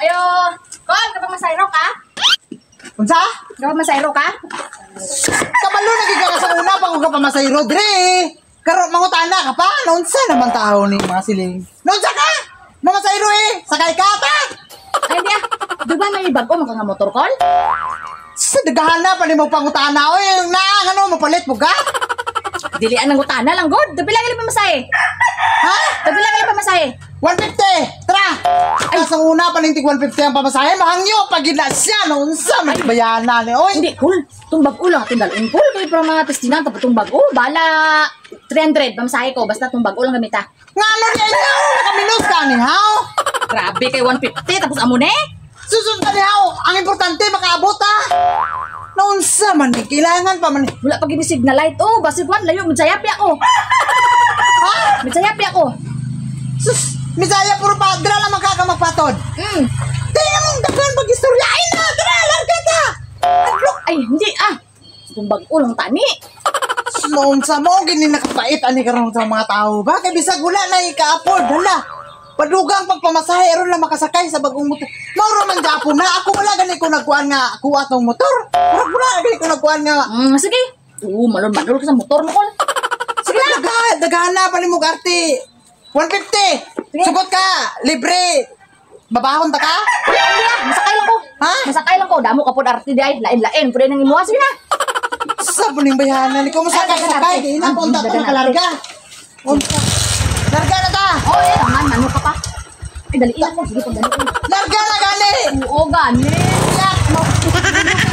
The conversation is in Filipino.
Ayo, Kol, kapag masayro ka? Unsa? Kapag masayro ka? Kabalo lagi ka sa una pa ko ka pamasayro dre. Karo mangutana ka pa. Unsa naman tao ni mga siling? Unsa ka? Mamasayro sakay ka ta. Ay, di Di ba may bago mo ka nga motor, Kol? Sa dagahana pa ni mo pangutana. Oy, ano mapalit mo ka? Dilian ng utana lang, God. Dabi lang pa masahe. Ha? Dabi lang pa masahe. 150. Tara. Ay, sa una pa ning tig 150 ang pamasahe. Mahangyo pag gina siya. Unsa may bayanan ni. Oy. Hindi, Kol. Itong bago lang ating dalawin, Kol. Kaya para mga testinan, tapos itong bago. Bala 300 pamasahe ko. Basta itong bago lang gamita. Nga ano niya niya? Nakaminos ka ni How? Grabe kay 150, tapos amo ne? Susunod ka ni How. Ang importante makaabot ha. Naunsa man ni. Kailangan pa man ni. Wala pag signal light. Oh, basig wan, layo. Midsayapi ako. Ha? Midsayapi ako. Sus, Misaya puro pa. Dira lang magkakamagpatod. Tingnan mong daghan mag-istoryain na. Dira, larga ka. Adlok. Ay, hindi Itong bago lang tani. Naunsa mo. Gini nakapait. Ani karong sa mga tao ba? Kaya bisag wala na ika-afford. Hala. Padugang pagpamasahe. Aron lang makasakay sa bagong motor. Mauro man gapo na. Ako wala ganit ko nagkuhan nga. Kuha tong motor. Wala ganit ko nagkuhan nga. Sige. Malol-malol ka sa motor mo, Kol. Sige na. Dagana pa ni mo karte. 150. Sugot ka. Libre. Babahon ta ka? Masakay lang ko. Ha? Masakay lang ko. Damo ka po arte di ay. Lain-lain. Pwede nang imuha. Sige na. Sa buling bayanan. Ikaw masakay-sakay. Di na punta ito nakalarga. Larga na ta. Oh, ano ka pa? Ay, daliin ako. Sige, pag daliin. Larga na gani. Oo, gani. Yak.